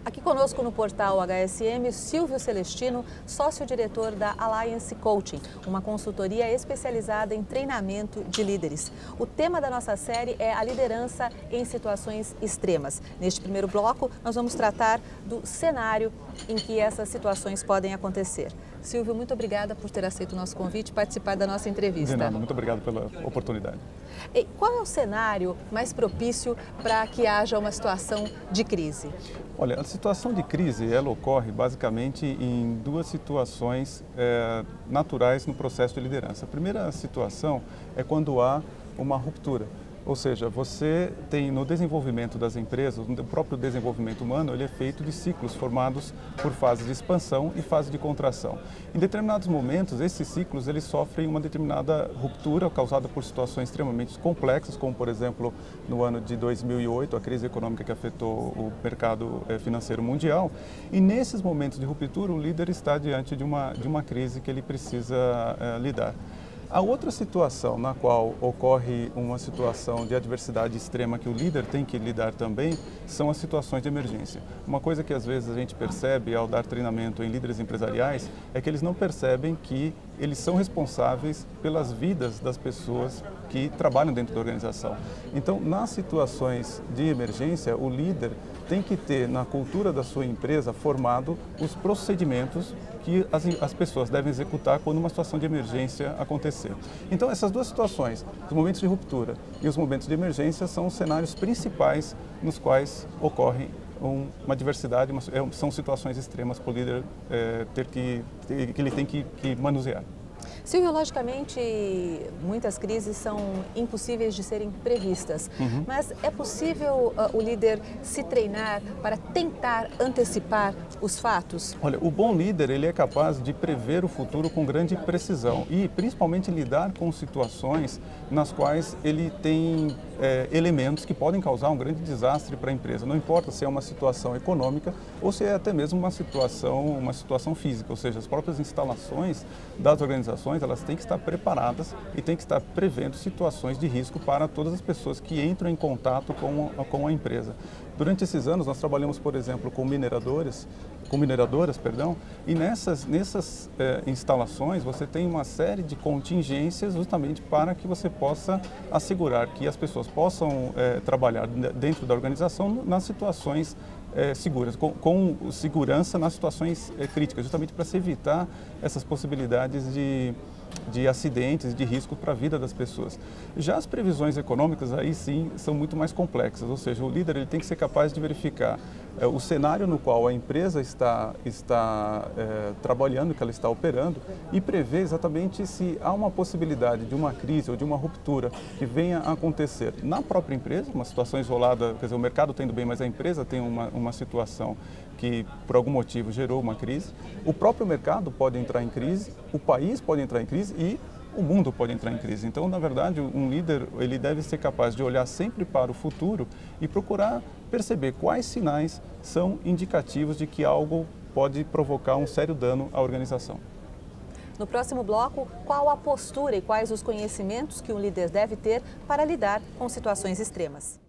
Aqui conosco no portal HSM, Silvio Celestino, sócio-diretor da Alliance Coaching, uma consultoria especializada em treinamento de líderes. O tema da nossa série é a liderança em situações extremas. Neste primeiro bloco, nós vamos tratar do cenário em que essas situações podem acontecer. Silvio, muito obrigada por ter aceito o nosso convite e participar da nossa entrevista. De nada, muito obrigado pela oportunidade. E qual é o cenário mais propício para que haja uma situação de crise? Olha, a situação de crise, ela ocorre basicamente em duas situações naturais no processo de liderança. A primeira situação é quando há uma ruptura. Ou seja, você tem no desenvolvimento das empresas, no próprio desenvolvimento humano, ele é feito de ciclos formados por fases de expansão e fase de contração. Em determinados momentos, esses ciclos eles sofrem uma determinada ruptura causada por situações extremamente complexas, como por exemplo no ano de 2008, a crise econômica que afetou o mercado financeiro mundial. E nesses momentos de ruptura, o líder está diante de uma crise que ele precisa lidar. A outra situação na qual ocorre uma situação de adversidade extrema que o líder tem que lidar também são as situações de emergência. Uma coisa que às vezes a gente percebe ao dar treinamento em líderes empresariais é que eles não percebem que eles são responsáveis pelas vidas das pessoas que trabalham dentro da organização. Então, nas situações de emergência, o líder tem que ter na cultura da sua empresa formado os procedimentos que as pessoas devem executar quando uma situação de emergência acontecer. Então, essas duas situações, os momentos de ruptura e os momentos de emergência, são os cenários principais nos quais ocorre uma diversidade, são situações extremas para o líder que ele tem que manusear. Silvio, logicamente, muitas crises são impossíveis de serem previstas, mas é possível o líder se treinar para tentar antecipar os fatos? Olha, o bom líder ele é capaz de prever o futuro com grande precisão e principalmente lidar com situações nas quais ele tem elementos que podem causar um grande desastre para a empresa. Não importa se é uma situação econômica ou se é até mesmo uma situação física, ou seja, as próprias instalações das organizações elas têm que estar preparadas e têm que estar prevendo situações de risco para todas as pessoas que entram em contato com a empresa. Durante esses anos nós trabalhamos, por exemplo, com mineradoras, e nessas instalações você tem uma série de contingências justamente para que você possa assegurar que as pessoas possam trabalhar dentro da organização nas situações seguras, com segurança nas situações críticas, justamente para se evitar essas possibilidades de acidentes, de risco para a vida das pessoas. Já as previsões econômicas, aí sim, são muito mais complexas, ou seja, o líder ele tem que ser capaz de verificar o cenário no qual a empresa está trabalhando, que ela está operando, e prever exatamente se há uma possibilidade de uma crise ou de uma ruptura que venha a acontecer na própria empresa, uma situação isolada, quer dizer, o mercado está indo bem, mas a empresa tem uma situação que por algum motivo gerou uma crise, o próprio mercado pode entrar em crise, o país pode entrar em crise e o mundo pode entrar em crise. Então, na verdade, um líder ele deve ser capaz de olhar sempre para o futuro e procurar perceber quais sinais são indicativos de que algo pode provocar um sério dano à organização. No próximo bloco, qual a postura e quais os conhecimentos que um líder deve ter para lidar com situações extremas?